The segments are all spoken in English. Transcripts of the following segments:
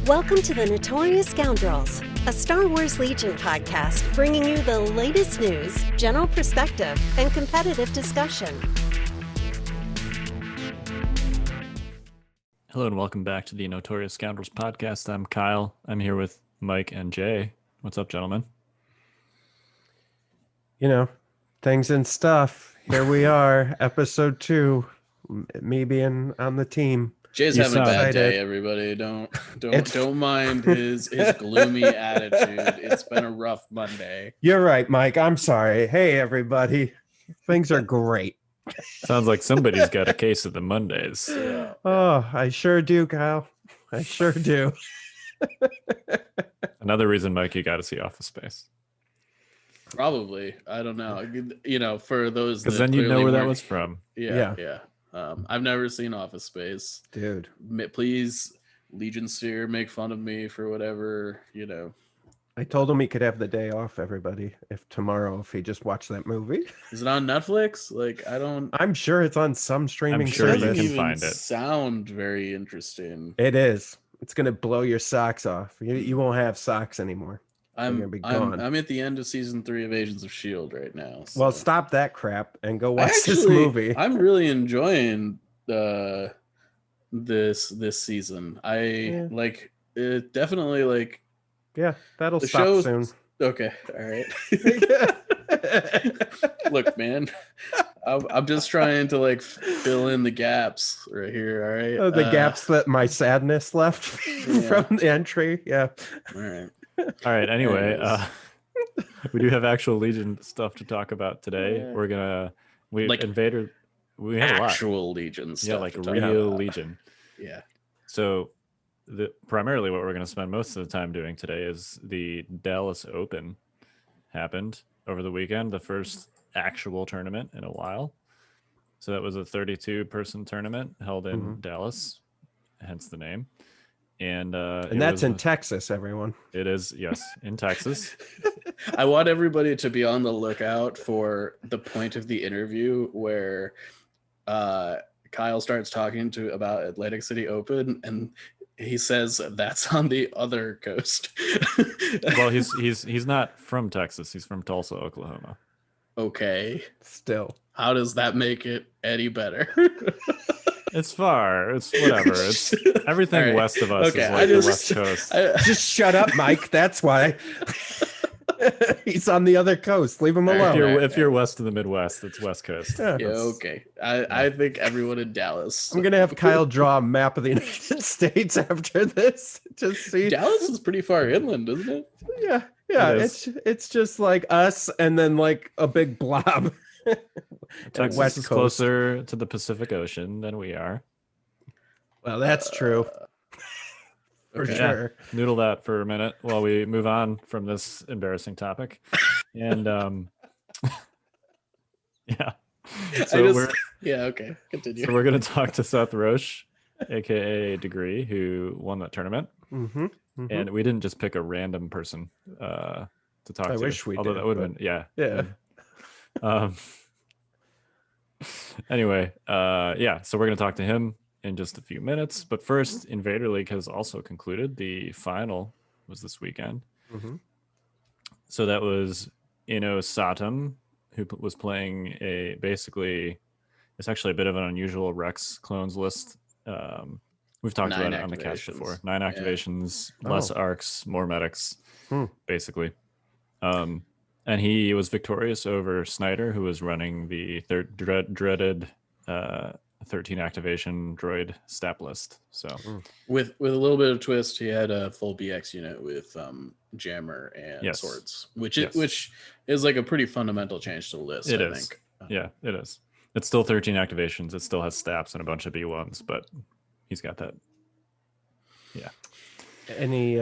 Welcome to the Notorious Scoundrels, a Star Wars Legion podcast bringing you the latest news, general perspective, and competitive discussion. Hello and welcome back to the Notorious Scoundrels podcast. I'm Kyle. I'm here with Mike and Jay. What's up, gentlemen? You know, things and stuff. Here we are, episode 2. Me being on the team. Jay's having a bad day, everybody. Don't mind his gloomy attitude. It's been a rough Monday. You're right, Mike. I'm sorry. Hey, everybody. Things are great. Sounds like somebody's got a case of the Mondays. Yeah. Oh, I sure do, Kyle. I sure do. Another reason, Mike, you got to see Office Space. Probably. I don't know. You know, for those because then you know where that was from. Yeah. I've never seen Office Space. Dude. Please, Legion Sphere, make fun of me for whatever, you know. I told him he could have the day off, everybody, if he just watched that movie. Is it on Netflix? I'm sure it's on some streaming service. You can find it. Sound very interesting. It is. It's going to blow your socks off. You won't have socks anymore. I'm at the end of season 3 of Agents of S.H.I.E.L.D. right now. So. Well, stop that crap and go watch this movie. I'm really enjoying this season. Like it definitely like. Yeah, that'll stop soon. Okay, all right. Look, man, I'm just trying to like fill in the gaps right here. All right, the gaps that my sadness left from the entry. Yeah. All right. All right. Anyway, we do have actual Legion stuff to talk about today. Yeah. We're gonna Invader. We have actual Legion stuff. Yeah, like real Legion. Yeah. So, primarily what we're going to spend most of the time doing today is the Dallas Open happened over the weekend, the first actual tournament in a while. So that was a 32-person tournament held in Dallas, hence the name. And that's in Texas, everyone. It is, yes, in Texas. I want everybody to be on the lookout for the point of the interview where Kyle starts talking about Atlantic City Open, and he says that's on the other coast. Well, he's not from Texas. He's from Tulsa, Oklahoma. Okay. Still. How does that make it any better? It's far. It's whatever. It's everything right. West of us is like the West Coast. Just shut up, Mike. That's why. He's on the other coast. Leave him alone. If you're west of the Midwest, it's West Coast. Yeah, okay. I think everyone in Dallas. I'm gonna have Kyle draw a map of the United States after this. Just see. Dallas is pretty far inland, isn't it? Yeah. It's just like us, and then like a big blob. Texas is closer to the Pacific Ocean than we are. Well, that's true. For sure. Yeah, noodle that for a minute while we move on from this embarrassing topic. And yeah. Okay. Continue. So we're going to talk to Seth Roche, aka Degree, who won that tournament. And we didn't just pick a random person to talk to. I wish we did. Although that would have been, yeah. Anyway, so we're going to talk to him in just a few minutes. But first, Invader League has also concluded. The final was this weekend. So that was Ino Satam, who was playing it's actually a bit of an unusual Rex clones list. We've talked about it on the cast before. 9 activations, less arcs, more medics, basically. And he was victorious over Snyder, who was running the dreaded 13 activation droid stat list. So with a little bit of twist, he had a full BX unit with jammer and swords, which is like a pretty fundamental change to the list. I think. Yeah, it is. It's still 13 activations. It still has stats and a bunch of B1s, but he's got that. Yeah. Any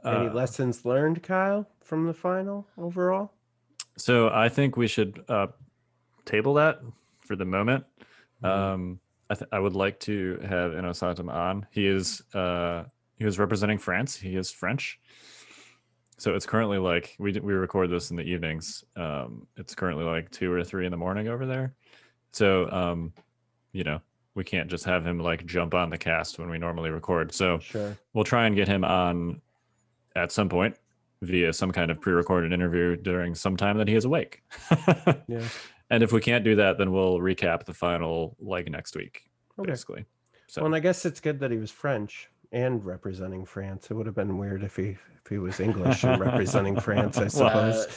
lessons learned, Kyle, from the final overall? So I think we should table that for the moment. I would like to have Inosatum on. He was representing France. He is French. So it's currently like we record this in the evenings. It's currently like 2 or 3 in the morning over there. So we can't just have him like jump on the cast when we normally record. So Sure. we'll try and get him on at some point via some kind of pre-recorded interview during some time that he is awake. Yeah. And if we can't do that, then we'll recap the final like next week, Okay. basically. So Well, and I guess it's good that he was French and representing France. It would have been weird if he was English and representing France, I suppose.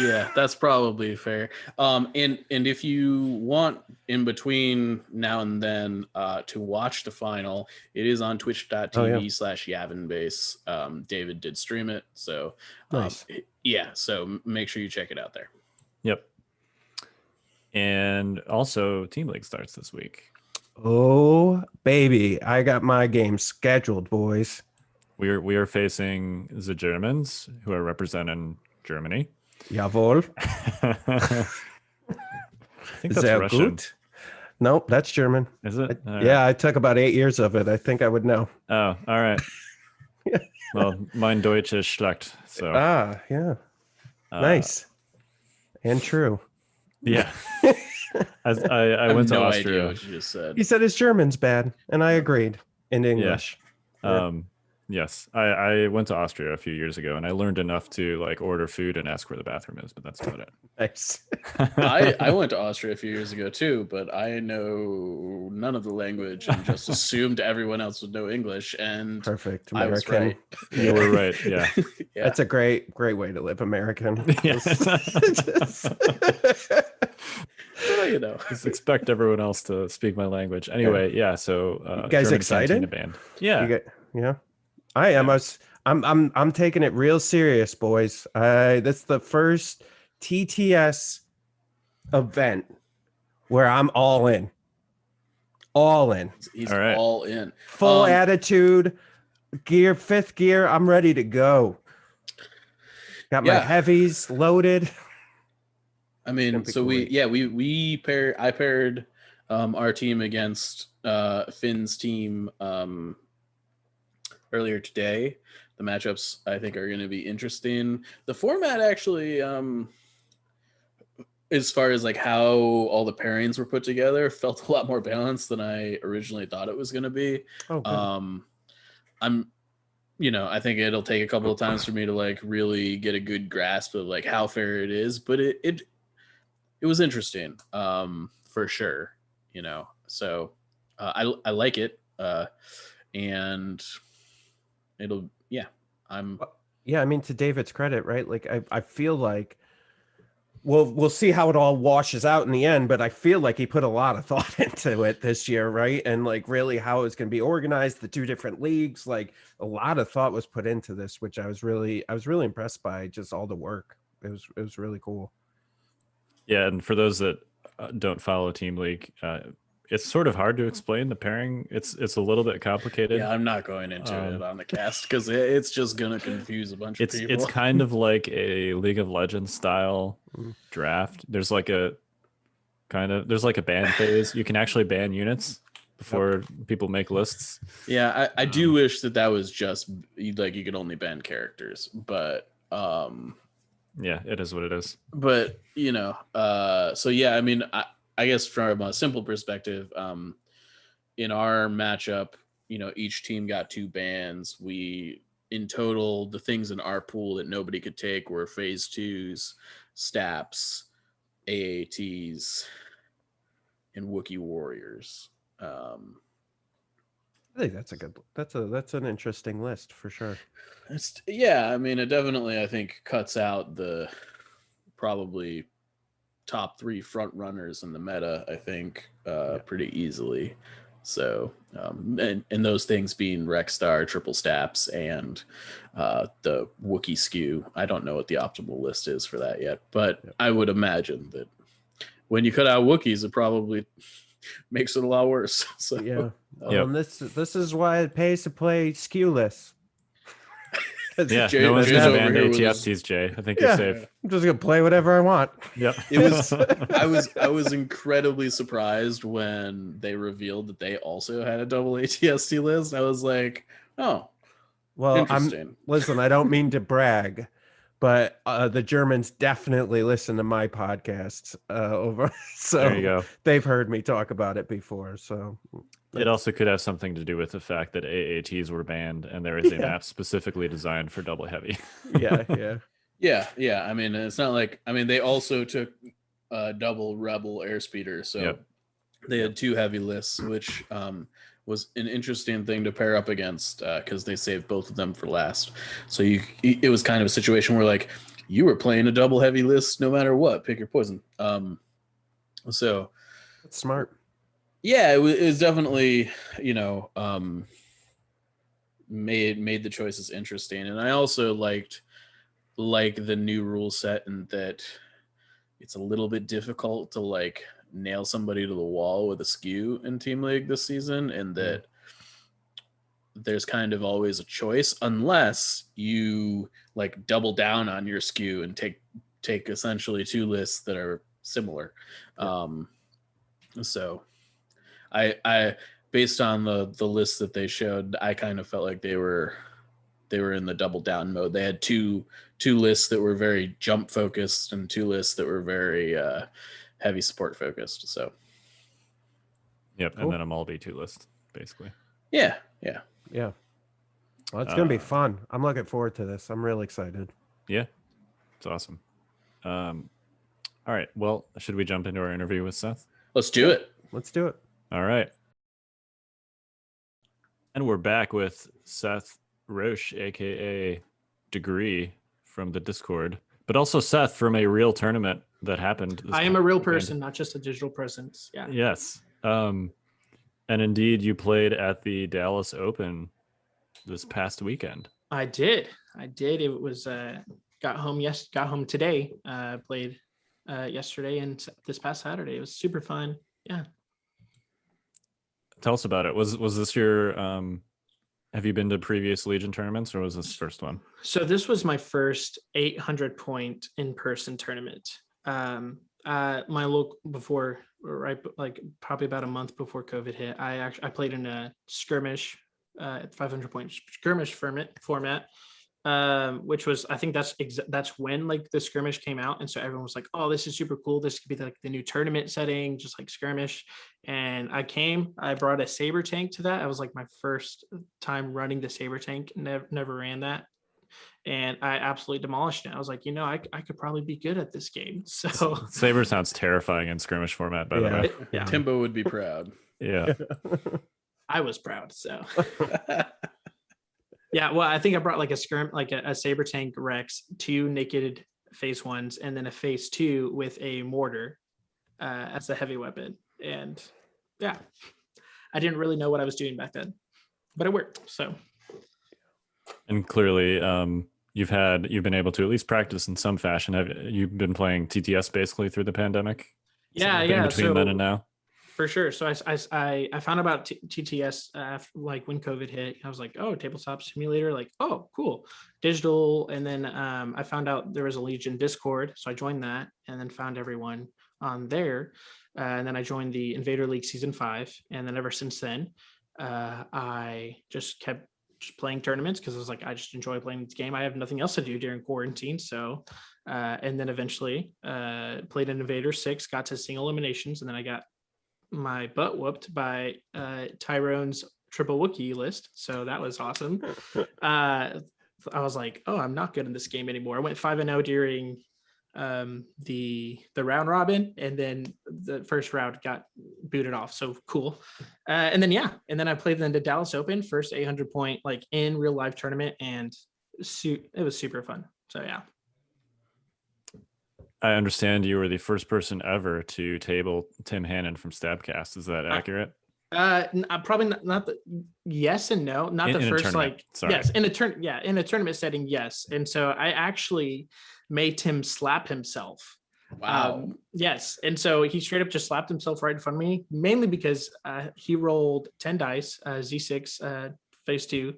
Yeah, that's probably fair. And if you want in between now and then to watch the final, it is on twitch.tv/YavinBase. David did stream it, so Nice. yeah. So make sure you check it out there. Yep. And also, Team League starts this week. Oh, baby. I got my game scheduled, boys. We are facing the Germans, who are representing Germany. Jawohl. I think that's Sehr Russian. gut. Nope, that's German. Is it? All right. Yeah, I took about 8 years of it. I think I would know. Oh, all right. Well, mein Deutsch ist schlecht. So Yeah. Nice. And true. Yeah. I went to no idea Austria. what you just said. He said his German's bad, and I agreed in English. Yes, I went to Austria a few years ago, and I learned enough to like order food and ask where the bathroom is, but that's about it. Nice. I went to Austria a few years ago too, but I know none of the language and just assumed everyone else would know English. And Perfect. I was American. right. You were right. Yeah. Yeah. That's a great way to live, American. Yeah. Well, you know. Just expect everyone else to speak my language. Anyway, yeah. So You guys German excited? Cantina Band. Yeah. Yeah. I am. I'm taking it real serious, boys. That's the first TTS event where I'm all in. All in. He's All right. all in. Full attitude, gear, fifth gear. I'm ready to go. Got my Yeah. heavies loaded. I mean, Gonna be so great. I paired our team against Finn's team earlier today. The matchups I think are going to be interesting. The format actually, as far as like how all the pairings were put together, felt a lot more balanced than I originally thought it was going to be. Oh, good. I think it'll take a couple of times for me to like really get a good grasp of like how fair it is, but it was interesting, for sure. So I like it, and it'll Yeah, I mean, to David's credit, right? Like I feel like we'll see how it all washes out in the end, but I feel like he put a lot of thought into it this year, right? And like really how it's going to be organized, the two different leagues, like a lot of thought was put into this, which I was really impressed by, just all the work. It was really cool. Yeah, and for those that don't follow Team League, it's sort of hard to explain the pairing. It's a little bit complicated. I'm not going into it on the cast because it's just gonna confuse a bunch of people. It's kind of like a League of Legends style draft. There's like a ban phase. You can actually ban units before people make lists. Yeah, I do wish that was just like you could only ban characters, but yeah, it is what it is. But so yeah, I mean, I guess from a simple perspective, in our matchup, each team got 2 bans. We, in total, the things in our pool that nobody could take were phase 2s, Staps, AATs, and Wookiee Warriors. I think that's an interesting list for sure. I mean, it definitely, I think, cuts out the probably top 3 front runners in the meta, I think, pretty easily. So, and those things being Rexstar, Triple Staps, and the Wookiee skew. I don't know what the optimal list is for that yet, but I would imagine that when you cut out Wookiees, it probably makes it a lot worse. So Yeah. This is why it pays to play skewless. Yeah, Jay- no one's Jay's gonna over ban here with ATFTs, Jay. I think you're safe. I'm just gonna play whatever I want. Yep. It was I was incredibly surprised when they revealed that they also had a double ATST list. I was like, oh, Well, interesting. listen, I don't mean to brag, but the Germans definitely listen to my podcasts over. So There you go. they've heard me talk about it before. So It also could have something to do with the fact that AATs were banned and there is a map specifically designed for double heavy. yeah. Yeah. I mean, it's not like, I mean, they also took double Rebel airspeeder. So they had 2 heavy lists, which was an interesting thing to pair up against because they saved both of them for last. So it was kind of a situation where like you were playing a double heavy list no matter what, pick your poison. So that's smart. Yeah, it was definitely, made the choices interesting. And I also like the new rule set and that it's a little bit difficult to like nail somebody to the wall with a skew in Team League this season, and that there's kind of always a choice unless you like double down on your skew and take essentially 2 lists that are similar. So I based on the list that they showed, I kind of felt like they were in the double down mode. They had two lists that were very jump focused and 2 lists that were very heavy support focused. So Yep, and then a Mulby 2 list, basically. Yeah. Well, it's gonna be fun. I'm looking forward to this. I'm really excited. Yeah, it's awesome. All right, well, should we jump into our interview with Seth? Let's do it. Let's do it. All right. And we're back with Seth Roche, aka Degree, from the Discord, but also Seth from a real tournament that happened. I am a real person, not just a digital presence. Yeah. Yes. And indeed, you played at the Dallas Open this past weekend. I did. It was got home today. Played yesterday and this past Saturday. It was super fun. Yeah. Tell us about it. Was this your have you been to previous Legion tournaments, or was this first one? So this was my first 800-point in-person tournament. My local before, right, like probably about a month before COVID hit, I played in a skirmish, 500-point skirmish format, which was, I think that's when like the skirmish came out, and so everyone was like, "Oh, this is super cool. This could be like the new tournament setting, just like skirmish." And I brought a saber tank to that. I was like my first time running the saber tank. Never ran that. And I absolutely demolished it. I was like, I could probably be good at this game. So Saber sounds terrifying in skirmish format, by the way. Yeah. Timbo would be proud. Yeah. I was proud. So yeah, well, I think I brought like a saber tank Rex, 2 naked phase 1s, and then a phase 2 with a mortar as a heavy weapon. And yeah, I didn't really know what I was doing back then, but it worked. So. And clearly, you've been able to at least practice in some fashion. Have you been playing TTS basically through the pandemic? Yeah. Between then and now. For sure. So I found about TTS after, like when COVID hit. I was like, oh, tabletop simulator, like, oh, cool, digital. And then I found out there was a Legion Discord, so I joined that, and then found everyone on there. And then I joined the Invader League Season 5, and then ever since then, I just kept playing tournaments because I was like, I just enjoy playing this game. I have nothing else to do during quarantine. So, and then eventually played in Invader 6, got to single eliminations, and then I got my butt whooped by Tyrone's triple Wookiee list. So that was awesome. I was like, oh, I'm not good in this game anymore. I went 5-0 during the round robin, and then the first round got booted off. So cool. And then I played the Dallas Open, first 800-point like in real life tournament, and it was super fun. So yeah. I understand you were the first person ever to table Tim Hannon from Stabcast. Is that accurate? Probably not the yes and no. Not the first, like, yes, in a tournament setting, yes. And so I actually made Tim slap himself. Wow. Yes. And so he straight up just slapped himself right in front of me, mainly because he rolled 10 dice, Z6, phase 2,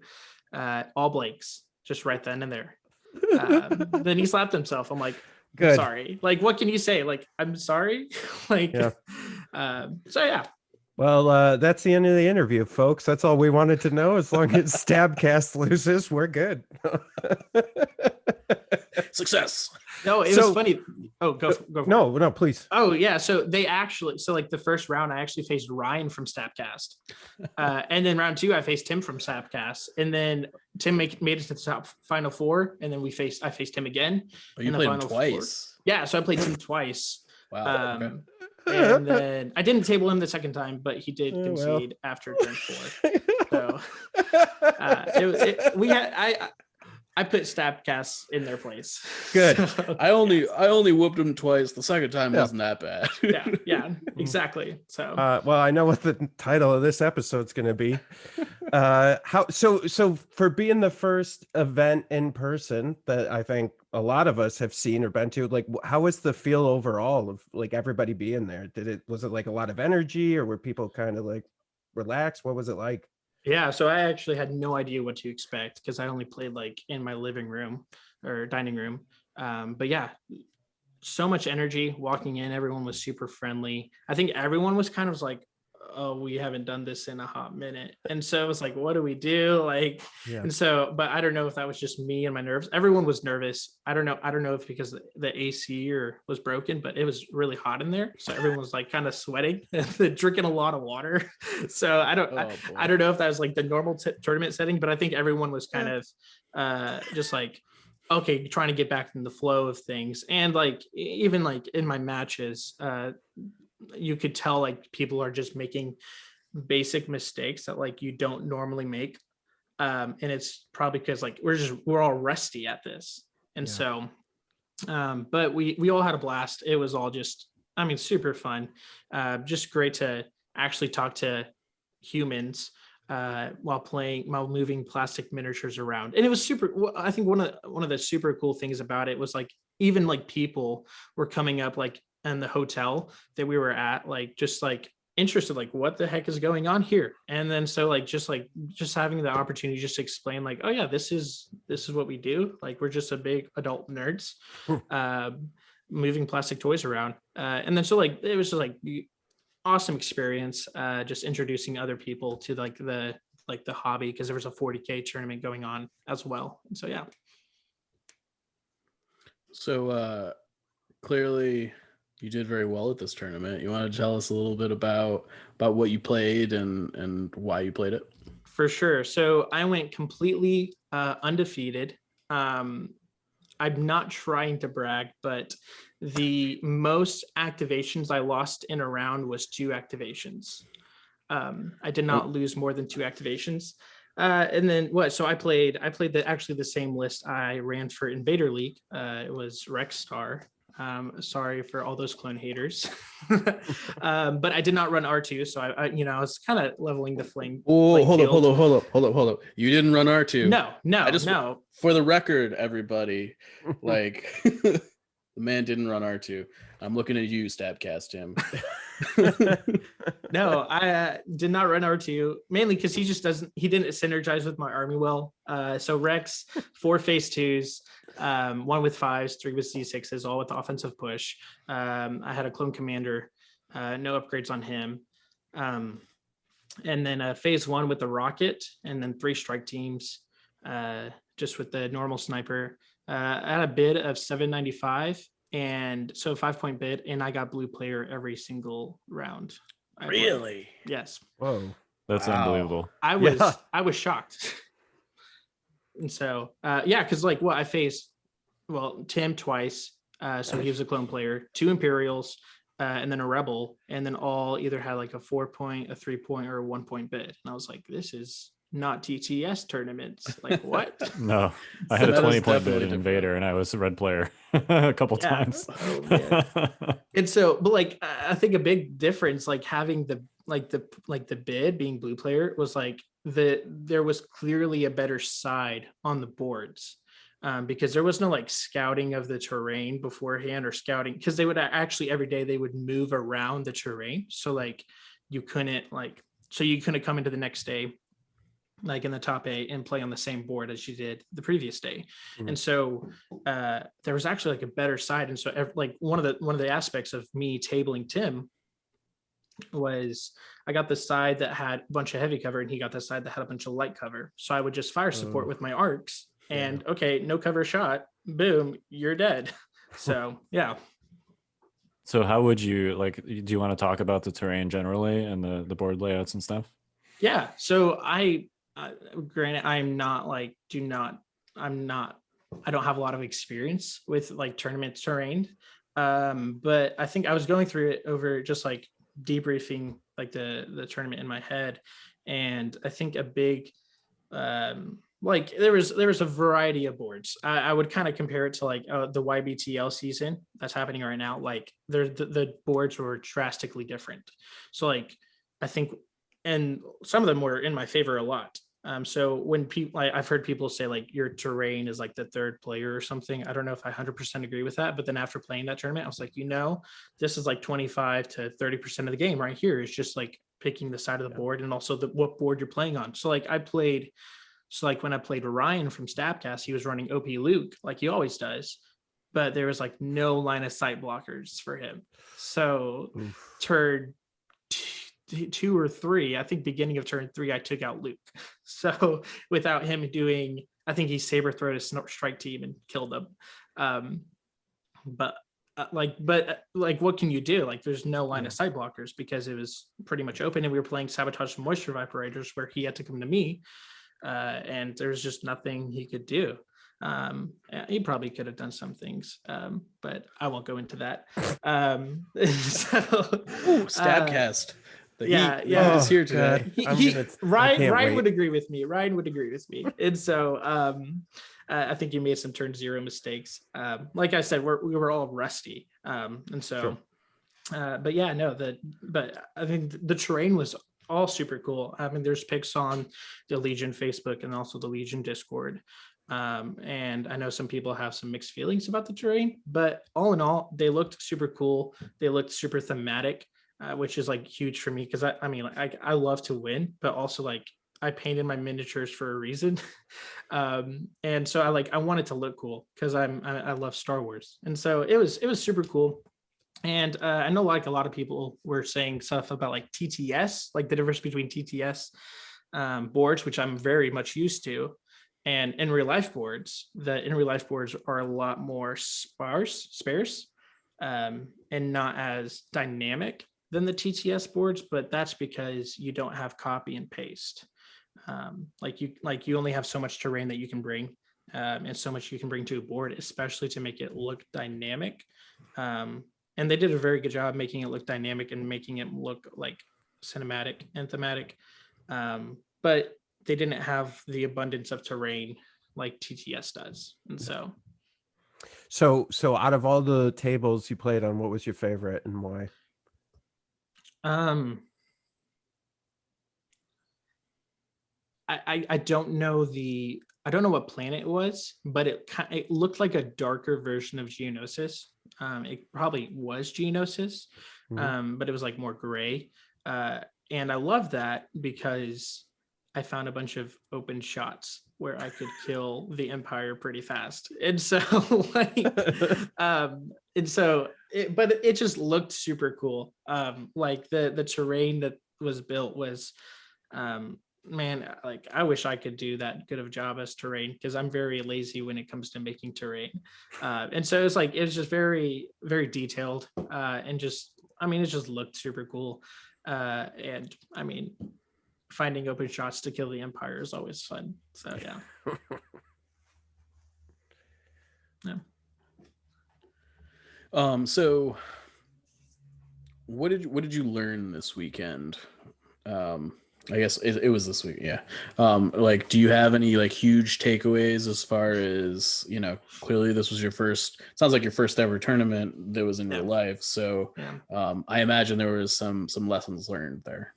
all blanks, just right then and there. Then he slapped himself. I'm like, good. Sorry. Like, what can you say? Like, I'm sorry. Like, yeah. So yeah. Well, that's the end of the interview, folks. That's all we wanted to know. As long as Stabcast loses, we're good. Success. No, it was funny. Oh, go for it. No, please. Oh yeah, so like the first round, I actually faced Ryan from Snapcast, and then round 2, I faced Tim from Snapcast, and then Tim made it to the top final 4, and then I faced him again. Oh, you played him twice. 4. Yeah, so I played Tim twice. Wow. Okay. And then I didn't table him the second time, but he did concede after turn 4. So I put Snapcasts in their place. Good. So, I only whooped him twice. The second time wasn't that bad. yeah, exactly. So well, I know what the title of this episode's going to be. So for being the first event in person that I think a lot of us have seen or been to, like, how was the feel overall of like everybody being there? Was it like a lot of energy, or were people kind of like relaxed? What was it like? yeah, so I actually had no idea what to expect because I only played like in my living room or dining room. But yeah, so much energy walking in. Everyone was super friendly. I think everyone was kind of like, oh, we haven't done this in a hot minute. And so it was like, what do we do? Like, and so, but I don't know if that was just me and my nerves. Everyone was nervous. I don't know if because the AC was broken, but it was really hot in there. So everyone was like kind of sweating and drinking a lot of water. So I don't know if that was like the normal tournament setting, but I think everyone was kind of just like, okay, trying to get back in the flow of things. And like, even like in my matches, you could tell like people are just making basic mistakes that like you don't normally make. And it's probably because like we're all rusty at this. And so, but we all had a blast. It was all just, I mean, super fun. Just great to actually talk to humans while moving plastic miniatures around. And it was super, I think one of the super cool things about it was like, even like people were coming up like in the hotel that we were at, like just like interested, like what the heck is going on here. And then so like just having the opportunity just to explain like, oh yeah, this is what we do. Like we're just a big adult nerds moving plastic toys around. And then so like it was just like awesome experience, just introducing other people to like the hobby, because there was a 40K tournament going on as well. And so yeah. So clearly you did very well at this tournament. You want to tell us a little bit about what you played and why you played it? For sure. So I went completely undefeated. I'm not trying to brag, but the most activations I lost in a round was 2 activations. I did not lose more than 2 activations. And then what? So I played the same list I ran for Invader League. It was Rex Star. Sorry for all those clone haters. But I did not run R2, so I was kind of leveling the flame. Oh, hold up. You didn't run R2. No. For the record, everybody, like the man didn't run R2. I'm looking at you, Stabcast Tim. No, I did not run R2, mainly because he didn't synergize with my army well. So Rex, 4 phase 2s, 1 with 5s, 3 with C6s, all with offensive push. I had a clone commander, no upgrades on him. And then phase 1 with the rocket, and then 3 strike teams, just with the normal sniper. I had a bid of 795. And so 5-point bid, and I got blue player every single round. Really? Yes. Whoa. That's unbelievable. I was shocked. And so because like what I faced, Tim twice. So he was a clone player, 2 Imperials, and then a Rebel, and then all either had like a 4-point, a 3-point, or a 1-point bid. And I was like, this is not TTS tournaments. Like what? No, I had a 20-point bid in Invader, and I was a red player a couple times. Oh, man. And so, but like I think a big difference, like having the bid being blue player, was like there was clearly a better side on the boards. Because there was no like scouting of the terrain beforehand, or scouting, because they would actually every day they would move around the terrain. So like you couldn't come into the next day like in the top 8 and play on the same board as you did the previous day. Mm-hmm. And so there was actually like a better side. And so like one of the aspects of me tabling Tim was I got the side that had a bunch of heavy cover, and he got the side that had a bunch of light cover. So I would just fire support with my arcs, and okay, no cover shot, boom, you're dead. So yeah. So how would you like? Do you want to talk about the terrain generally and the board layouts and stuff? Yeah. So granted, I'm not like, I don't have a lot of experience with like tournament terrain. But I think I was going through it over just like debriefing like the tournament in my head. And I think a big, like there was a variety of boards. I would kind of compare it to like the YBTL season that's happening right now. Like the boards were drastically different. So like, I think, and some of them were in my favor a lot. So when people, I've heard people say like your terrain is like the third player or something. I don't know if I 100% agree with that, but then after playing that tournament, I was like, this is like 25 to 30% of the game right here. It's just like picking the side of the board and also what board you're playing on. So like when I played Ryan from Stabcast, he was running OP Luke like he always does, but there was like no line of sight blockers for him. So turn 2 or 3, I think beginning of turn 3, I took out Luke. So without him doing, I think he saber throwed a strike team and killed them. But what can you do? Like there's no line of sight blockers because it was pretty much open, and we were playing Sabotage Moisture Vaporators where he had to come to me, and there's just nothing he could do. He probably could have done some things, but I won't go into that. Stabcast. Yeah. Heat is here today. Ryan would agree with me. And so I think you made some turn 0 mistakes. Like I said, we were all rusty. And so, but yeah, no, but I think the terrain was all super cool. I mean, there's pics on the Legion Facebook and also the Legion Discord. And I know some people have some mixed feelings about the terrain, but all in all, they looked super cool. They looked super thematic. Which is like huge for me because I love to win, but also like I painted my miniatures for a reason, and so I want it to look cool because I love Star Wars, and so it was super cool. And I know like a lot of people were saying stuff about like TTS, like the difference between TTS boards, which I'm very much used to, and in real life boards. The in real life boards are a lot more sparse, and not as dynamic than the TTS boards, but that's because you don't have copy and paste. You only have so much terrain that you can bring, and so much you can bring to a board, especially to make it look dynamic. And they did a very good job making it look dynamic and making it look like cinematic and thematic. But they didn't have the abundance of terrain like TTS does. And so out of all the tables you played on, what was your favorite and why? I don't know I don't know what planet it was, but it looked like a darker version of Geonosis. It probably was Geonosis, but it was like more gray. And I love that because I found a bunch of open shots where I could kill the Empire pretty fast. And so but it just looked super cool. Like the terrain that was built was, man, like I wish I could do that good of a job as terrain because I'm very lazy when it comes to making terrain. And so it's like, it was just very, very detailed, and just, it just looked super cool. And finding open shots to kill the Empire is always fun. So yeah. So what did you learn this weekend? I guess it was this week. Yeah. Do you have any like huge takeaways as far as, clearly this was sounds like your first ever tournament that was in real life. So, I imagine there was some lessons learned there.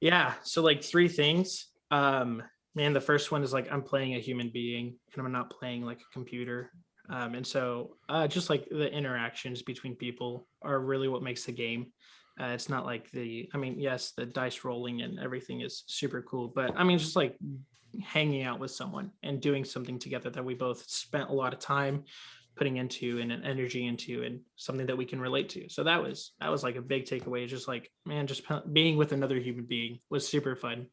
Yeah. So like 3 things. The first one is like, I'm playing a human being and I'm not playing like a computer. And so just like the interactions between people are really what makes the game. It's not like yes, the dice rolling and everything is super cool, but just like hanging out with someone and doing something together that we both spent a lot of time putting into and an energy into, and something that we can relate to. So that was like a big takeaway. Just like, man, just being with another human being was super fun.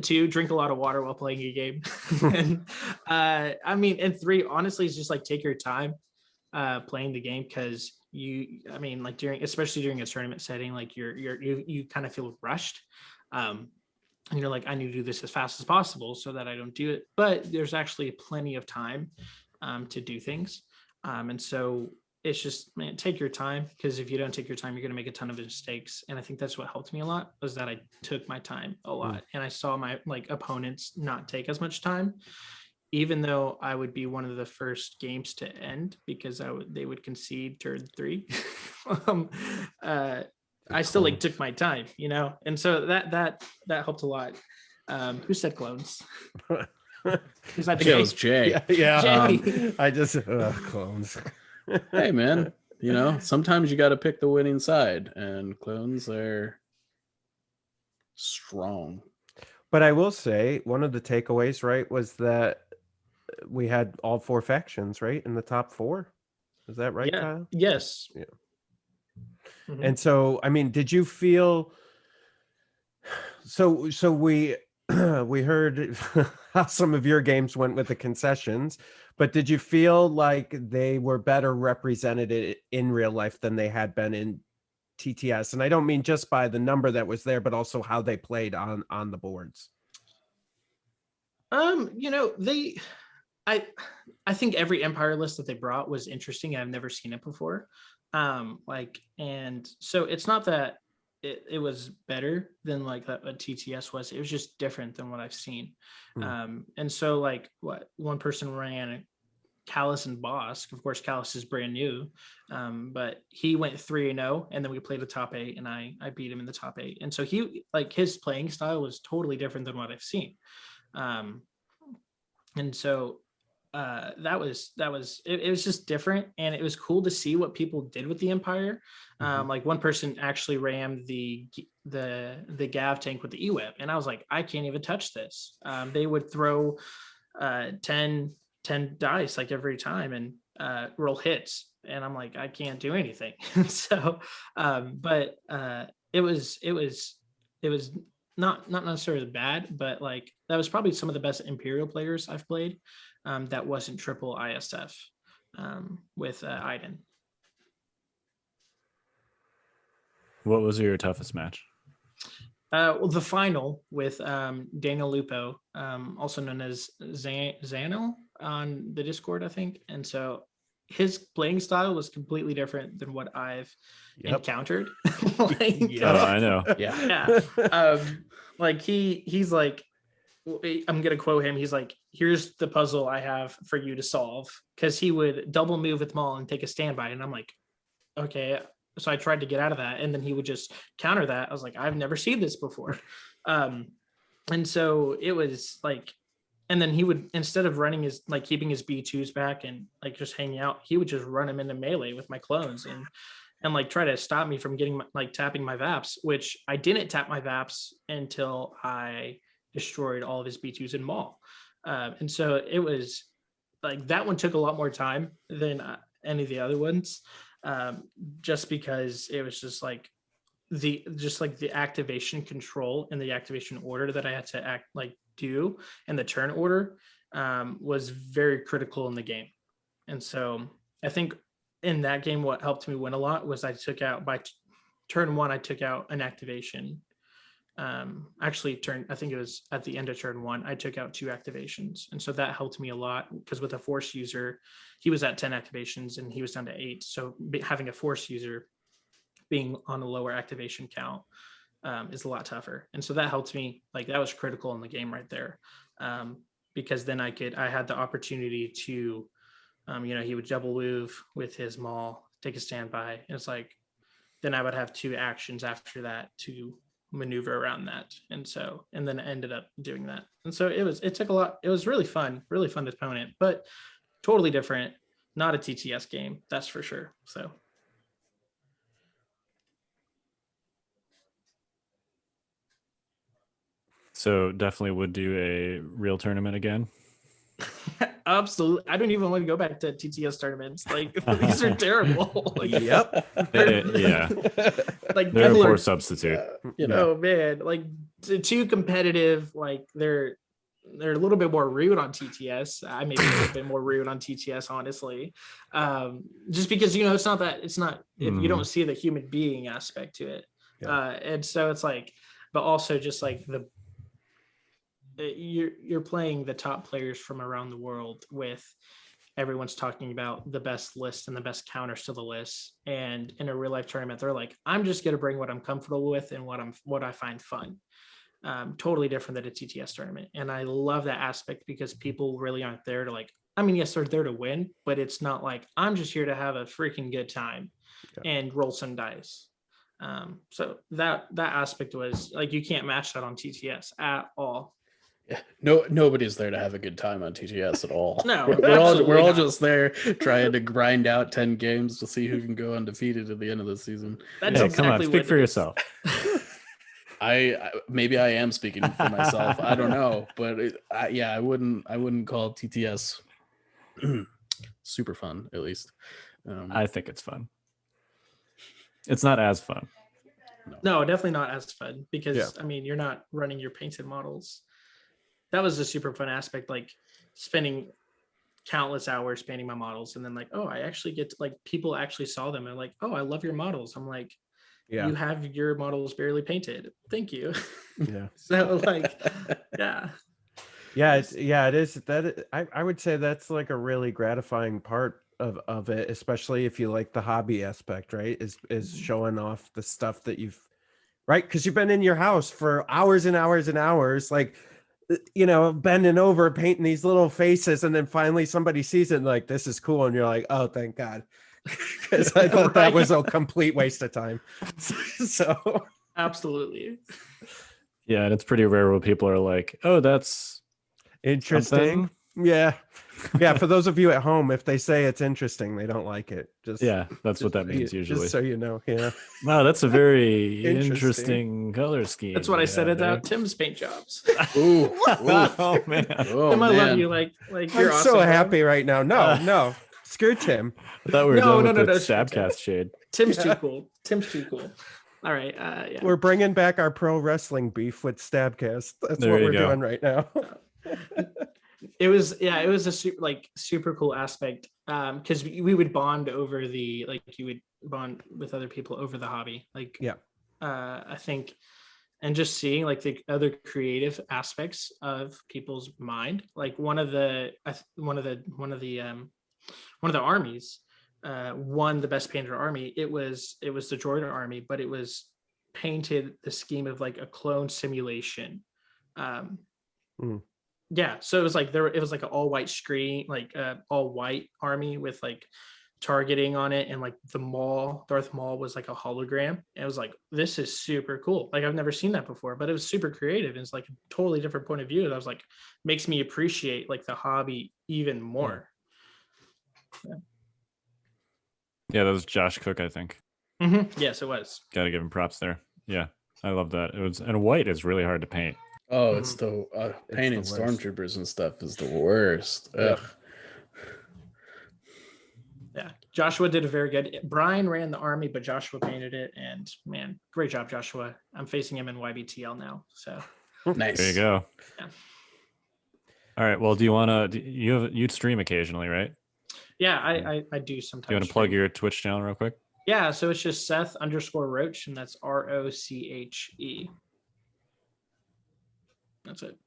To drink a lot of water while playing a game. And I mean, and 3, honestly, is just like take your time playing the game, because like especially during a tournament setting, like you kind of feel rushed. And you're like, I need to do this as fast as possible so that I don't do it. But there's actually plenty of time to do things. And so it's just, man, take your time, because if you don't take your time, you're going to make a ton of mistakes. And I think that's what helped me a lot, was that I took my time a lot. And I saw my like opponents not take as much time, even though I would be one of the first games to end, because they would concede turn 3. I still like took my time, and so that helped a lot. Who said clones? Is that I think it was Jay. Yeah. Jay. I just clones. Hey man, sometimes you got to pick the winning side, and clones are strong. But I will say one of the takeaways, right, was that we had all 4 factions, right, in the top 4. Is that right, Yeah. Kyle? Yes. Yeah. Mm-hmm. And so, I mean, did you feel so we we heard how some of your games went with the concessions, but did you feel like they were better represented in real life than they had been in TTS? And I don't mean just by the number that was there, but also how they played on the boards. I think every Empire list that they brought was interesting. I've never seen it before. And so it's not that it was better than like a TTS was. It was just different than what I've seen. And so like what one person ran Callus and Bosk. Of course, Callus is brand new, but he went 3-0, and then we played the top 8, and I beat him in the top 8. And so his playing style was totally different than what I've seen. And so it was just different, and it was cool to see what people did with the Empire. Like one person actually rammed the Gav tank with the E-Web, and I was like, I can't even touch this. They would throw 10 dice like every time and roll hits, and I'm like, I can't do anything. So but it was not necessarily bad, but like that was probably some of the best Imperial players I've played. That wasn't triple ISF with Iden. What was your toughest match? Well, the final with Daniel Lupo, also known as Zano on the Discord, I think. And so his playing style was completely different than what I've encountered. I know. Yeah. Like he's like, I'm gonna quote him. He's like, "Here's the puzzle I have for you to solve," because he would double move with Maul and take a standby, and I'm like, okay. So I tried to get out of that, and then he would just counter that. I was like, I've never seen this before, and so it was like, and then he would, instead of running his like keeping his B2s back and like just hanging out, he would just run him into melee with my clones and like try to stop me from getting like tapping my VAPs, which I didn't tap my VAPs until I destroyed all of his B2s in Maul. And so it was like that one took a lot more time than any of the other ones, just because it was just like the activation control and the activation order that I had to do, and the turn order was very critical in the game. And so I think in that game, what helped me win a lot was I took out by turn 1, I took out an activation. I think it was at the end of turn 1, I took out 2 activations. And so that helped me a lot, because with a force user, he was at 10 activations and he was down to 8. So having a force user being on a lower activation count is a lot tougher. And so that helped me, like that was critical in the game right there. Because then I had the opportunity to, he would double move with his Maul, take a standby. And it's like, then I would have 2 actions after that to maneuver around that. And then I ended up doing that. And so it took a lot. It was really fun opponent, but totally different. Not a TTS game, that's for sure. So definitely would do a real tournament again. Absolutely. I don't even want to go back to TTS tournaments. Like these are terrible. Like, Yep. Yeah, like they're a people poor are, substitute. You know, oh man, like too competitive. Like they're a little bit more rude on TTS. I may be a little bit more rude on TTS, honestly. Just because it's not if you don't see the human being aspect to it. Yeah. And so it's like, but also just like you're playing the top players from around the world with everyone's talking about the best list and the best counters to the list. And in a real life tournament, they're like, I'm just going to bring what I'm comfortable with and what I find fun. Totally different than a TTS tournament. And I love that aspect because people really aren't there to like, I mean, yes, they're there to win, but it's not like I'm just here to have a freaking good time and roll some dice. So that aspect was like, you can't match that on TTS at all. yeah, nobody's there to have a good time on TTS at all. No, we're all not. just there trying to grind out 10 games to see who can go undefeated at the end of the season. That's Hey, exactly come on, speak what for it is. yourself. I maybe I am speaking for myself. I don't know, but I wouldn't call TTS super fun, at least. I think it's fun. It's not as fun. No, definitely not as fun because Yeah. I mean, you're not running your painted models. That was a super fun aspect, like spending countless hours painting my models and then like, oh, I actually get to, like, people actually saw them and like, oh, I love your models. I'm like, Yeah. you have your models barely painted. Thank you. Yeah. So like, yeah. It is that I would say that's like a really gratifying part of it, especially if you like the hobby aspect, right? Is showing off the stuff that you've, right? Because you've been in your house for hours and hours and hours, like, bending over, painting these little faces, and then finally somebody sees it and like, this is cool, and you're like, oh, thank God, because I thought that was a complete waste of time. So Absolutely. Yeah, and it's pretty rare when people are like, oh, that's interesting. something. Yeah. For those of you at home, if they say it's interesting, they don't like it. Just Yeah, that's what that so means you- usually. Just so you know. Yeah. Wow, that's a very Interesting. interesting color scheme. That's what I said you about have Tim's paint jobs. Ooh, there. Oh man, oh, Tim, I love man. you. Like I'm you're awesome, so bro. happy right now. No. Screw Tim. I thought we were No, done no, with no, the no, Stabcast shade. Tim's Yeah. too cool. Tim's too cool. All right. Yeah. We're bringing back our pro wrestling beef with Stabcast. That's There what you we're go. doing right now. It was a super cool aspect because we would bond over the, like, you would bond with other people over the hobby, like, Yeah. I think, and just seeing like the other creative aspects of people's mind, like one of the armies won the best painted army. It was the Jordan army, but it was painted the scheme of like a clone simulation. Yeah, so it was like it was like an all white screen, like all white army with like targeting on it, and like Darth Maul was like a hologram. And it was like, this is super cool. Like I've never seen that before, but it was super creative. And it's like a totally different point of view. And I was like, makes me appreciate like the hobby even more. Yeah, that was Josh Cook, I think. Yes, it was. Got to give him props there. Yeah, I love that. It was, and white is really hard to paint. Oh, it's the painting the worst. stormtroopers and stuff is the worst. Yeah. Ugh. Yeah, Joshua did a very good. Brian ran the army, but Joshua painted it, and man, great job, Joshua. I'm facing him in YBTL now, so Nice. There you go. Yeah. All right. Well, do you want to? You stream occasionally, right? yeah, I do sometimes. Do you want to plug your Twitch channel real quick? Yeah, so it's just Seth_Roche, and that's ROCHE. That's it.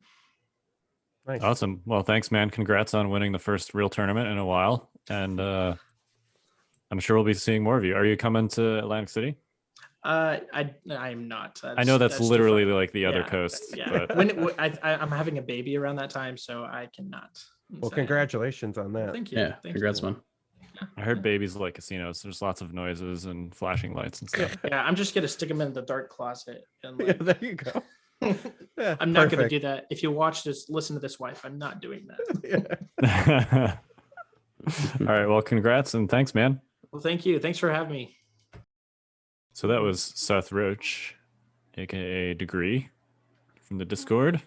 Nice. Awesome. Well, thanks, man. Congrats on winning the first real tournament in a while, and I'm sure we'll be seeing more of you. Are you coming to Atlantic City? I'm not. I know that's too literally far. like the other Yeah, coast. Yeah, But I'm having a baby around that time, so I cannot. Well, So, congratulations on that. Thank you. Yeah, Thank congrats, you. man. I heard babies like casinos. There's lots of noises and flashing lights and stuff. Yeah, I'm just gonna stick them in the dark closet, and Yeah, like, there you go. Yeah, I'm not gonna perfect. do that. If you watch this, listen to this, wife. I'm not doing that. Yeah. All right. Well, congrats and thanks, man. Well, thank you. Thanks for having me. So that was Seth Roche, aka Degree, from the Discord.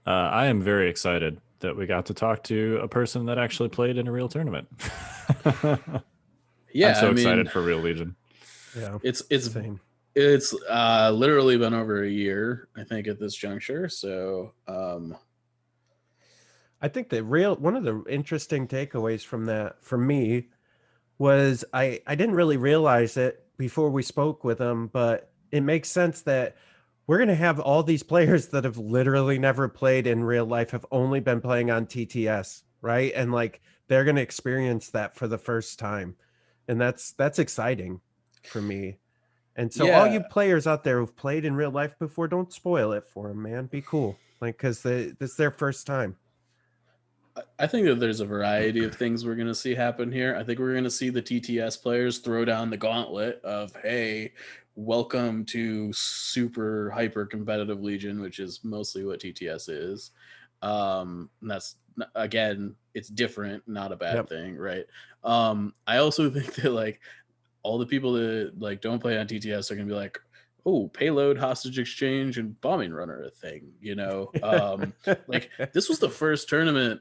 I am very excited that we got to talk to a person that actually played in a real tournament. Yeah, I'm so I mean, excited for Real Legion. Yeah, it's same. it's literally been over a year, I think, at this juncture. So I think one of the interesting takeaways from that for me was I didn't really realize it before we spoke with him, but it makes sense that we're going to have all these players that have literally never played in real life, have only been playing on TTS, right? And like they're going to experience that for the first time. And that's exciting for me. And so all you yeah, players out there who've played in real life before, don't spoil it for them, man. Be cool. Like, cause this is their first time. I think that there's a variety of things we're going to see happen here. I think we're going to see the TTS players throw down the gauntlet of, hey, welcome to super hyper competitive Legion, which is mostly what TTS is. And that's, again, it's different, not a bad Yep. thing, right? I also think that like all the people that like don't play on TTS are going to be like, oh, payload, hostage exchange, and bombing runner a thing, you know? Like this was the first tournament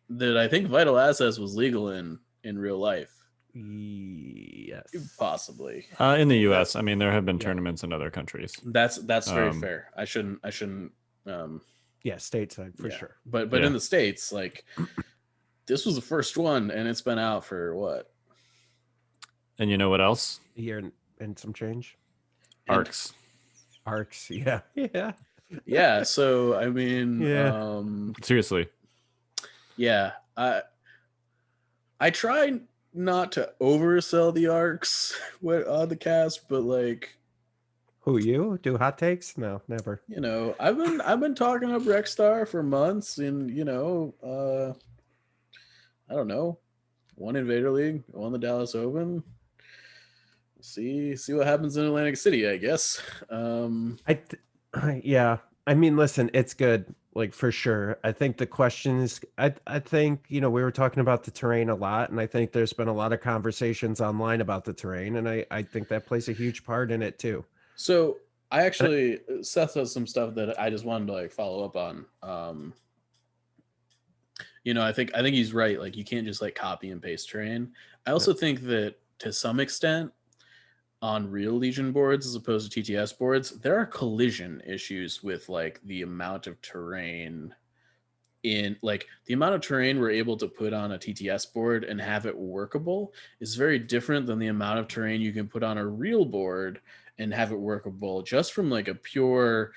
that I think Vital Assets was legal in real life, Yes. possibly. In the U.S., I mean, there have been Yeah. tournaments in other countries. That's very Um, fair. I shouldn't. Yeah, stateside for Yeah. sure. But Yeah. in the States, like this was the first one, and it's been out for what? And you know what else? A year and some change. And- Arcs. Arcs. Yeah. Yeah. Yeah. So I mean, Yeah. Seriously. yeah. I try not to oversell the arcs on the cast, but like, Who, you do hot takes? No, never. you know, I've been talking up Rexstar for months, and you know, I don't know, won Invader League, won the Dallas Open. See what happens in Atlantic City, I guess. Yeah. I mean, listen, it's good, like for sure. I think the questions, I think, we were talking about the terrain a lot, and I think there's been a lot of conversations online about the terrain, and I think that plays a huge part in it too. So I actually, Seth has some stuff that I just wanted to like follow up on. You know, I think he's right. Like you can't just like copy and paste terrain. I also think that to some extent, on real Legion boards as opposed to TTS boards, there are collision issues with like the amount of terrain in like the amount of terrain we're able to put on a TTS board and have it workable is very different than the amount of terrain you can put on a real board and have it workable just from like a pure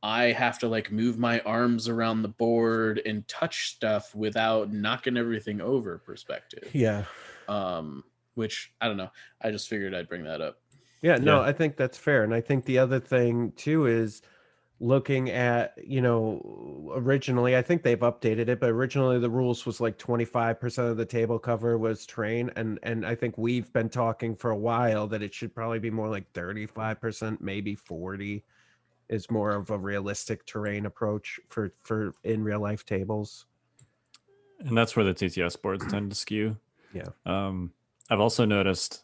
I have to like move my arms around the board and touch stuff without knocking everything over perspective. Yeah. Which I don't know. I just figured I'd bring that up. Yeah, no, Yeah. I think that's fair. And I think the other thing too is looking at, originally, I think they've updated it, but originally the rules was like 25% of the table cover was terrain. And I think we've been talking for a while that it should probably be more like 35%, maybe 40 is more of a realistic terrain approach for in real life tables. And that's where the TTS boards tend to skew. Yeah. I've also noticed.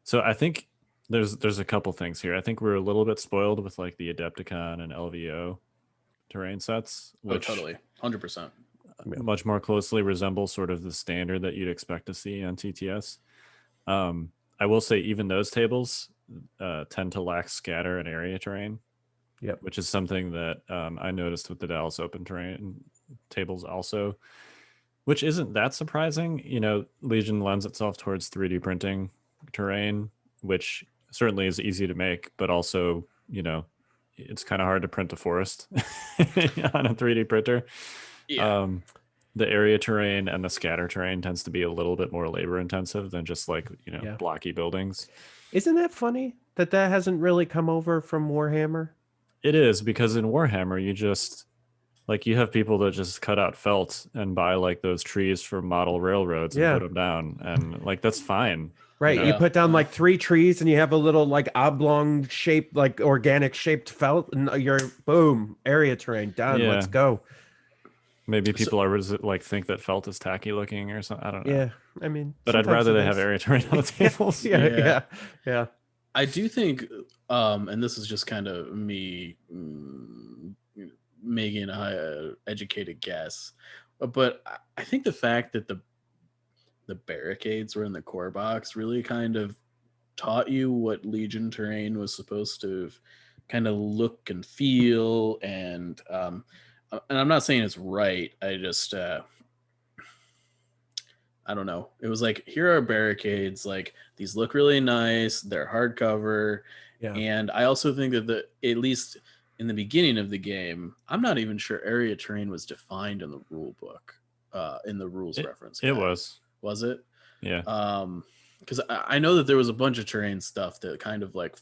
So I think there's a couple things here. I think we're a little bit spoiled with like the Adepticon and LVO terrain sets, which totally, 100%. much more closely resemble sort of the standard that you'd expect to see on TTS. I will say even those tables tend to lack scatter and area terrain. Yep. Which is something that I noticed with the Dallas Open terrain tables also, which isn't that surprising. You know, Legion lends itself towards 3D printing terrain, which certainly is easy to make, but also, it's kind of hard to print a forest on a 3D printer. Yeah. The area terrain and the scatter terrain tends to be a little bit more labor intensive than just like, Yeah. blocky buildings. Isn't that funny that hasn't really come over from Warhammer? It is, because in Warhammer, you just like you have people that just cut out felt and buy like those trees from model railroads and Yeah. put them down, and like that's fine. Right. You Yeah. put down like 3 trees and you have a little like oblong shaped, like organic shaped felt, and you're boom, area terrain done. Yeah. Let's go. Maybe people are like think that felt is tacky looking or something. I don't know. Yeah. I mean, But I'd sometimes rather it they have is. area terrain on the tables. Yeah. I do think, and this is just kind of me making a educated guess. But I think the fact that the barricades were in the core box really kind of taught you what Legion terrain was supposed to kind of look and feel, and I'm not saying it's right. I just I don't know. It was like, here are barricades. Like, these look really nice. They're hardcover. Yeah. And I also think that at least in the beginning of the game, I'm not even sure area terrain was defined in the rule book, in the rules reference guide. It was. Was it? Yeah. Because I know that there was a bunch of terrain stuff that kind of like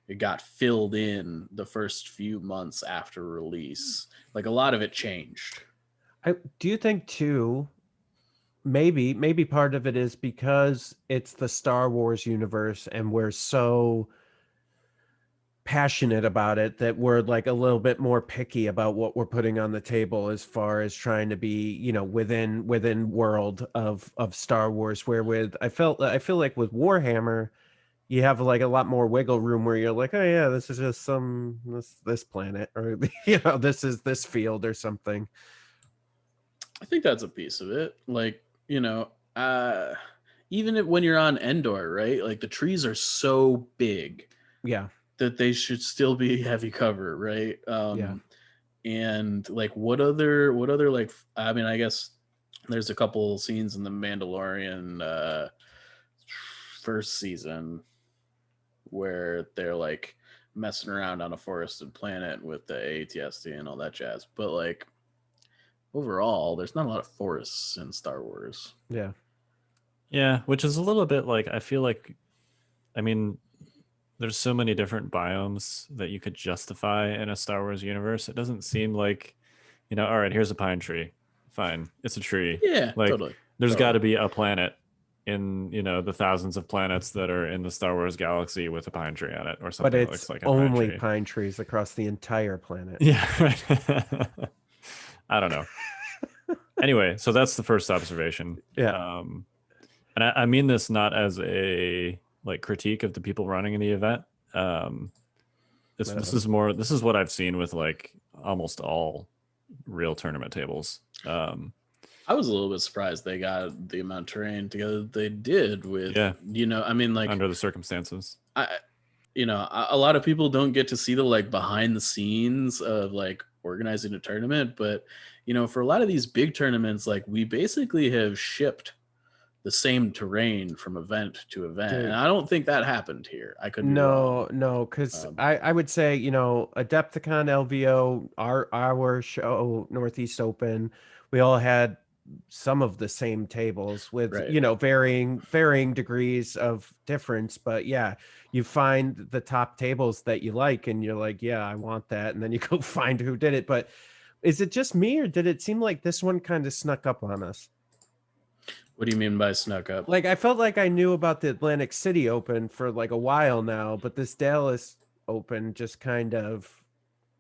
it got filled in the first few months after release. Like, a lot of it changed. Do you think too? Maybe part of it is because it's the Star Wars universe and we're so passionate about it that we're like a little bit more picky about what we're putting on the table as far as trying to be, you know, within world of Star Wars. Where I feel like with Warhammer, you have like a lot more wiggle room where you're like, oh yeah, this is just this planet, or you know, this is this field or something. I think that's a piece of it. Like, you know, even when you're on Endor, right? Like, the trees are so big, Yeah, that they should still be heavy cover, right? Yeah. And like, what other like, I mean, I guess there's a couple scenes in the Mandalorian first season where they're like messing around on a forested planet with the ATST and all that jazz, but like, overall, there's not a lot of forests in Star Wars. yeah. Yeah, which is a little bit like, I feel like, I mean, there's so many different biomes that you could justify in a Star Wars universe. It doesn't seem like, you know, all right, here's a pine tree. Fine, it's a tree. Yeah, like, totally. There's got to be a planet in, you know, the thousands of planets that are in the Star Wars galaxy with a pine tree on it, or something. But that it's looks like a only pine tree. pine trees across the entire planet. Yeah, right. I don't know. Anyway, so that's the first observation. Yeah. And I mean this not as a like critique of the people running in the event. This is what I've seen with like almost all real tournament tables. I was a little bit surprised they got the amount of terrain together that they did with, you know, I mean, like, under the circumstances. You know, a lot of people don't get to see the like behind the scenes of like organizing a tournament, but you know, for a lot of these big tournaments, like, we basically have shipped the same terrain from event to event. Dude. And I don't think that happened here. I could be wrong. No, because I would say, you know, Adepticon, LVO, our show, Northeast Open, we all had some of the same tables with, Right. you know, varying degrees of difference. But yeah, you find the top tables that you like and you're like, yeah, I want that. And then you go find who did it. But is it just me, or did it seem like this one kind of snuck up on us? What do you mean by snuck up? Like, I felt like I knew about the Atlantic City Open for like a while now, but this Dallas Open just kind of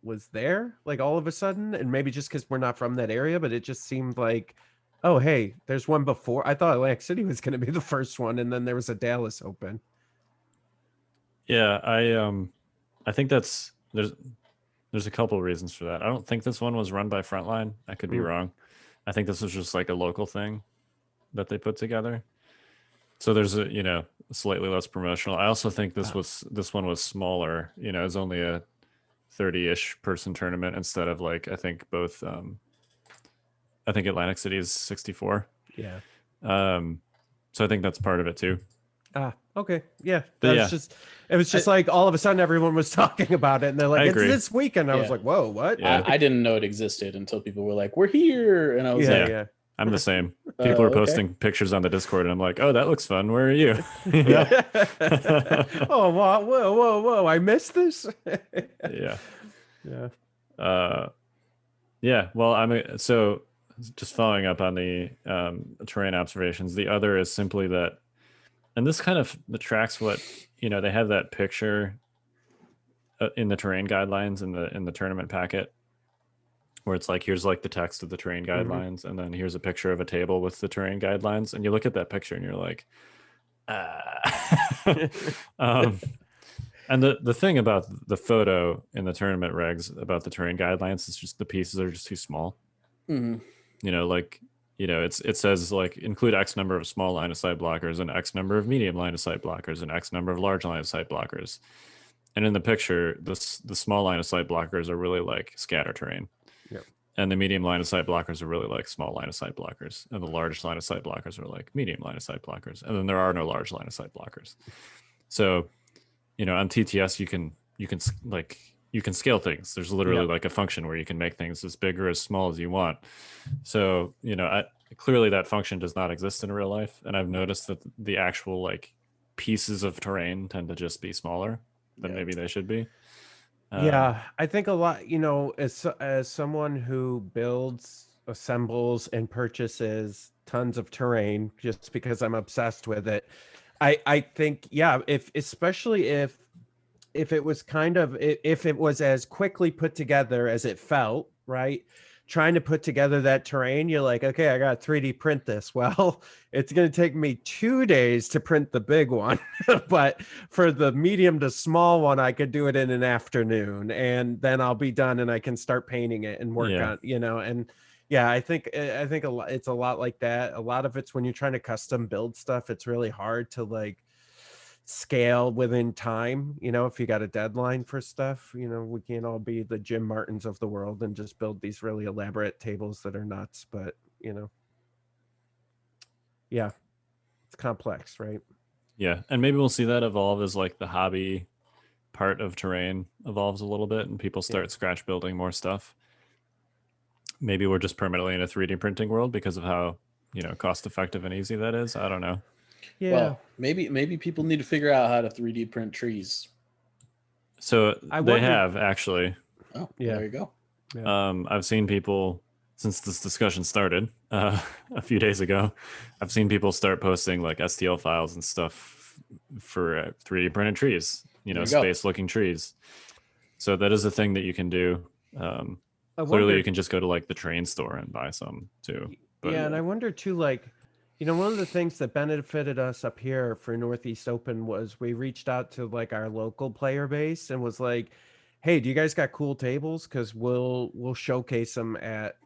was there like all of a sudden. And maybe just because we're not from that area, but it just seemed like, oh, hey, there's one before. I thought Atlantic City was going to be the first one, and then there was a Dallas Open. Yeah, I think there's a couple of reasons for that. I don't think this one was run by Frontline. I could be wrong. I think this was just like a local thing that they put together. So there's a, you know, slightly less promotional. I also think this one was smaller. You know, it's only a 30-ish person tournament instead of like, I think both I think Atlantic City is 64. Yeah. So I think that's part of it too. Okay. Yeah. But It was just like all of a sudden everyone was talking about it and they're like, it's agree. this weekend. I was Yeah. like, whoa, what? Yeah. I didn't know it existed until people were like, we're here. And I was like, Yeah. I'm the same. People are okay. posting pictures on the Discord and I'm like, oh, that looks fun. Where are you? Yeah. Oh, whoa. I missed this. Yeah. Yeah. Yeah. Well, so just following up on the terrain observations, the other is simply that, and this kind of tracks what, you know, they have that picture in the terrain guidelines in the tournament packet, where it's like, here's like the text of the terrain guidelines, and then here's a picture of a table with the terrain guidelines, and you look at that picture and you're like, And the thing about the photo in the tournament regs about the terrain guidelines is just the pieces are just too small. Mm-hmm. It says like include X number of small line of sight blockers and X number of medium line of sight blockers and X number of large line of sight blockers. And in the picture, the small line of sight blockers are really like scatter terrain. Yep. And the medium line of sight blockers are really like small line of sight blockers. And the large line of sight blockers are like medium line of sight blockers. And then there are no large line of sight blockers. So, on TTS you can scale things. There's literally like a function where you can make things as big or as small as you want. So, clearly that function does not exist in real life. And I've noticed that the actual like pieces of terrain tend to just be smaller than maybe they should be. Yeah, I think a lot, as someone who builds, assembles, and purchases tons of terrain just because I'm obsessed with it, I think, especially if it was if it was as quickly put together as it felt, right? Trying to put together that terrain, you're like, okay, I got to 3D print this. Well, it's going to take me 2 days to print the big one, but for the medium to small one, I could do it in an afternoon, and then I'll be done and I can start painting it and work on, and I think a lot, it's a lot like that. A lot of it's when you're trying to custom build stuff, it's really hard to like scale within time. If you got a deadline for stuff, we can't all be the Jim Martins of the world and just build these really elaborate tables that are nuts, but it's complex, right? Yeah, and maybe we'll see that evolve as like the hobby part of terrain evolves a little bit and people start scratch building more stuff. Maybe we're just permanently in a 3D printing world because of how cost effective and easy that is. I don't know. Yeah. Well, maybe people need to figure out how to 3D print trees. So they have actually. Oh, there you go. Yeah. I've seen people, since this discussion started a few days ago, I've seen people start posting like STL files and stuff for 3D printed trees, space looking trees. So that is a thing that you can do. Clearly you can just go to like the train store and buy some too. But, and I wonder too, like, one of the things that benefited us up here for Northeast Open was we reached out to like our local player base and was like, hey, do you guys got cool tables? Because we'll showcase them at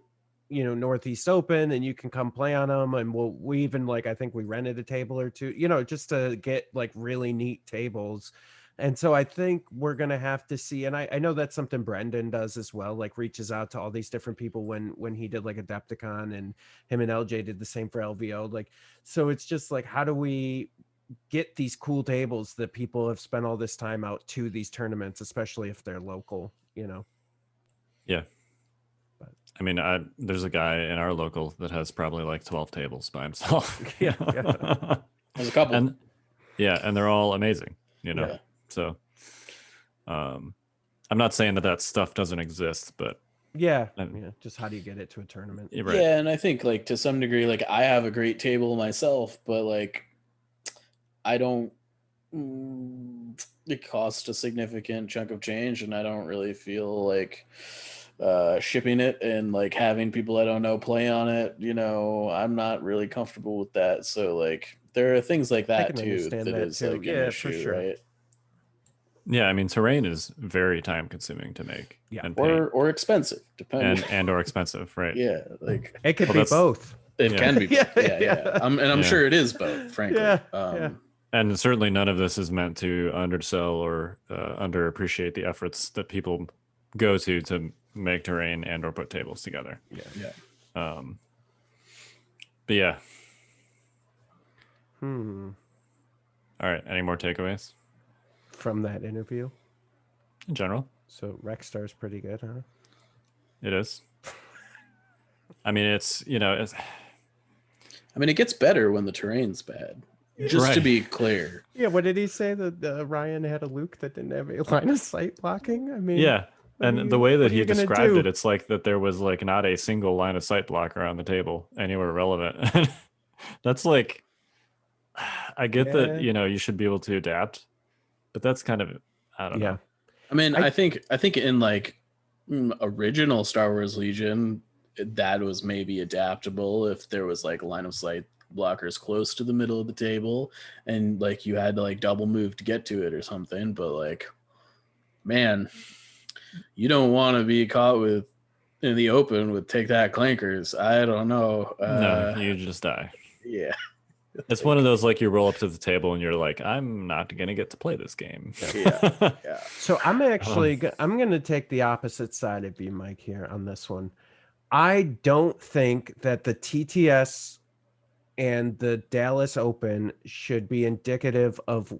Northeast Open and you can come play on them. And we even like, I think we rented a table or two, just to get like really neat tables. And so I think we're going to have to see, and I know that's something Brendan does as well, like reaches out to all these different people when he did like Adepticon, and him and LJ did the same for LVO. Like, so it's just like, how do we get these cool tables that people have spent all this time out to these tournaments, especially if they're local, Yeah. But I mean, there's a guy in our local that has probably like 12 tables by himself. Yeah. There's a couple. And they're all amazing, Yeah. So I'm not saying that stuff doesn't exist, but just how do you get it to a tournament? Right. Yeah, and I think like to some degree, like I have a great table myself, but like I don't it costs a significant chunk of change, and I don't really feel like shipping it and like having people I don't know play on it, I'm not really comfortable with that. So like there are things like that too that is like an issue, for sure. Right? Yeah, I mean, terrain is very time consuming to make. Yeah, and or expensive, depending. And or expensive, right? Yeah, like it could be both. It can be both. Yeah. I'm sure it is both, frankly. And certainly none of this is meant to undersell or underappreciate the efforts that people go to make terrain and or put tables together. Yeah. But yeah. All right. Any more takeaways from that interview? In general. So Rexstar's pretty good, huh? It is. I mean, it's, I mean, it gets better when the terrain's bad. Just to be clear. Yeah, what did he say? That Ryan had a Luke that didn't have a line of sight blocking? I mean, yeah. And the way that he described it, it's like that there was like not a single line of sight blocker on the table anywhere relevant. That's like, I get that, you should be able to adapt, but that's kind of, I don't know. I mean, I think in like original Star Wars Legion, that was maybe adaptable if there was like line of sight blockers close to the middle of the table, and like you had to like double move to get to it or something. But like, man, you don't want to be caught with in the open with take that clankers. I don't know. No, you just die. Yeah. It's one of those like you roll up to the table and you're like, I'm not gonna get to play this game. Yeah. So I'm actually I'm going to take the opposite side of you, Mike, here on this one. I don't think that the TTS and the Dallas Open should be indicative of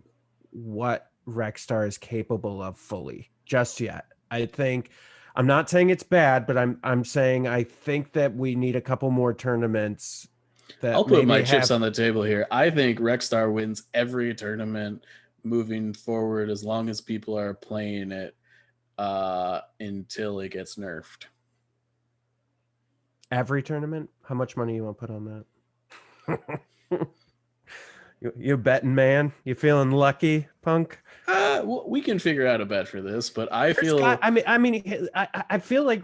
what Rexstar is capable of fully just yet. I think I'm not saying it's bad, but I'm saying I think that we need a couple more tournaments. That I'll put my chips on the table here. I think Rexstar wins every tournament moving forward as long as people are playing it until it gets nerfed. Every tournament? How much money you want to put on that? You betting man? You feeling lucky, Punk? Well, we can figure out a bet for this, but I feel. I feel like,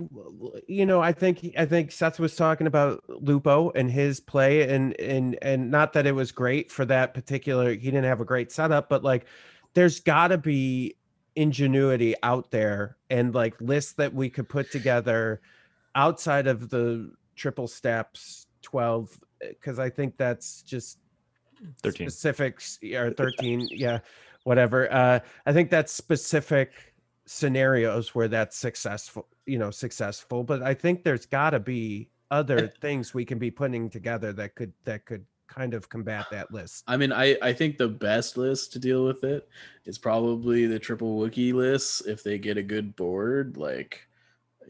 you know, I think Seth was talking about Lupo and his play, and not that it was great for that particular. He didn't have a great setup, but like, there's got to be ingenuity out there and like lists that we could put together outside of the triple steps 12, because I think that's just 13 specifics or 13. Yeah. Whatever. I think that's specific scenarios where that's successful, but I think there's got to be other things we can be putting together that could kind of combat that list. I mean, I think the best list to deal with it is probably the triple Wookiee lists if they get a good board, like,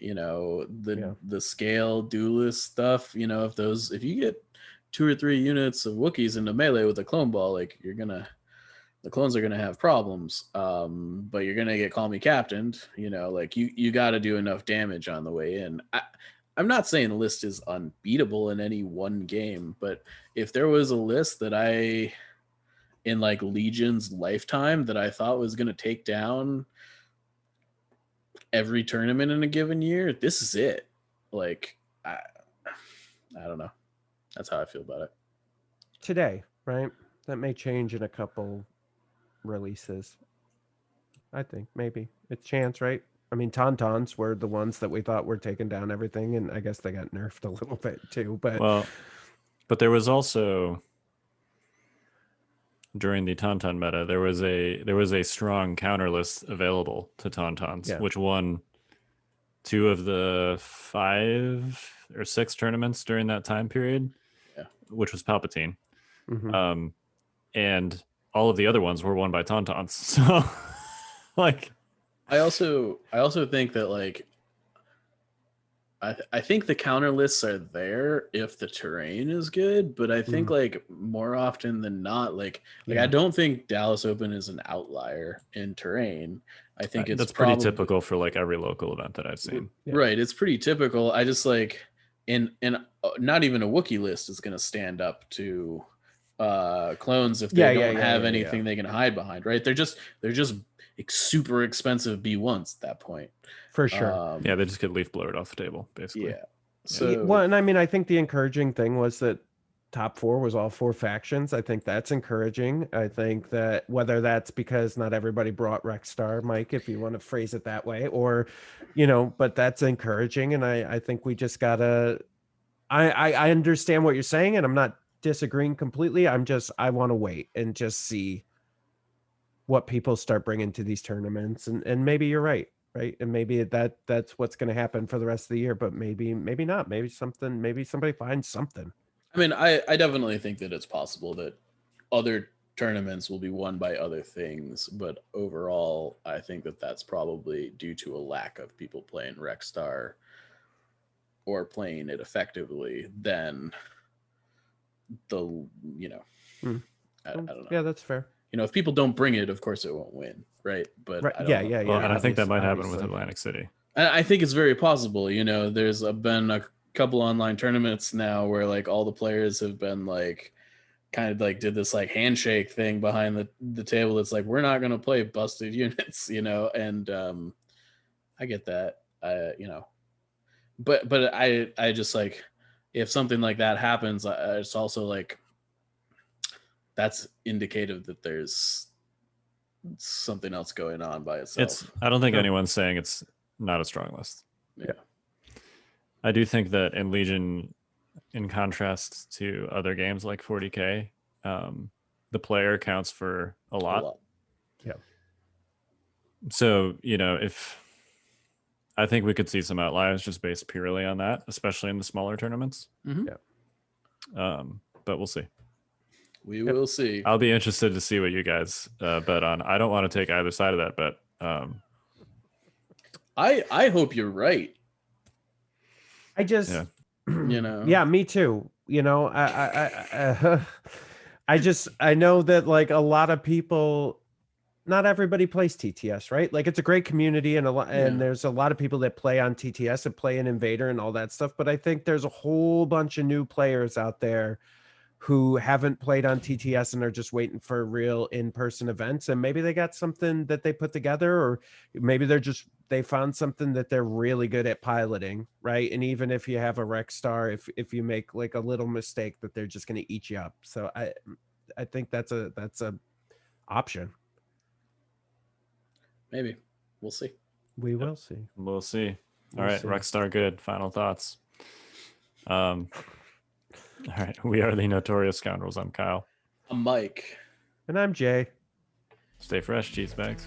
the scale duelist stuff, if you get 2 or 3 units of Wookiees into melee with a clone ball, like the clones are going to have problems, but you're going to get Call Me Captained, like you got to do enough damage on the way in. I'm not saying the list is unbeatable in any one game, but if there was a list that in like Legion's lifetime that I thought was going to take down every tournament in a given year, this is it. Like, I don't know. That's how I feel about it. Today, right? That may change in a couple releases. I think maybe it's chance, right? I mean, Tauntauns were the ones that we thought were taking down everything, and I guess they got nerfed a little bit too. But there was also during the Tauntaun meta, there was a strong counter list available to Tauntauns, which won 2 of the 5 or 6 tournaments during that time period, which was Palpatine. Mm-hmm. And all of the other ones were won by Tauntauns. So, like, I also think that like I think the counter lists are there if the terrain is good, but I think like more often than not, like I don't think Dallas Open is an outlier in terrain. I think it's pretty typical for like every local event that I've seen. Right, it's pretty typical. I just like in not even a Wookiee list is going to stand up to clones if they don't have anything they can hide behind, right? They're just super expensive B1s at that point. For sure. They just get leaf blowered off the table, basically. Yeah. So well, and I mean, I think the encouraging thing was that top 4 was all 4 factions. I think that's encouraging. I think that whether that's because not everybody brought Rexstar, Mike, if you want to phrase it that way, or, but that's encouraging. And I think we just gotta, I understand what you're saying, and I'm not disagreeing completely. I want to wait and just see what people start bringing to these tournaments, and maybe you're right, and maybe that's what's going to happen for the rest of the year, but maybe not. Maybe somebody finds something. I mean, I definitely think that it's possible that other tournaments will be won by other things, but overall I think that that's probably due to a lack of people playing Rexstar or playing it effectively than the I don't know. Yeah, that's fair. If people don't bring it, of course it won't win, right? But right. And I think that might happen with Atlantic City. And I think it's very possible. There's been a couple online tournaments now where like all the players have been like kind of like did this like handshake thing behind the table. That's like, we're not going to play busted units, and I get that, but I just like, if something like that happens, it's also like that's indicative that there's something else going on by itself. I don't think Sure. anyone's saying it's not a strong list. Yeah. I do think that in Legion, in contrast to other games like 40K, the player counts for a lot. Yeah. So, if I think we could see some outliers just based purely on that, especially in the smaller tournaments. Mhm. But we'll see. We will see. I'll be interested to see what you guys bet on. I don't want to take either side of that bet. I hope you're right. I just, Yeah. Yeah, me too. I know that like a lot of people, not everybody plays TTS, right? Like it's a great community and and there's a lot of people that play on TTS and play in Invader and all that stuff. But I think there's a whole bunch of new players out there who haven't played on TTS and are just waiting for real in-person events. And maybe they got something that they put together, or maybe they found something that they're really good at piloting, right? And even if you have a rec star, if you make like a little mistake, that they're just going to eat you up. So I think that's a option. Maybe. We'll see. We will see. We'll see. We'll All right, see. Rockstar, good. Final thoughts. All right, we are the Notorious Scoundrels. I'm Kyle. I'm Mike. And I'm Jay. Stay fresh, cheese bags.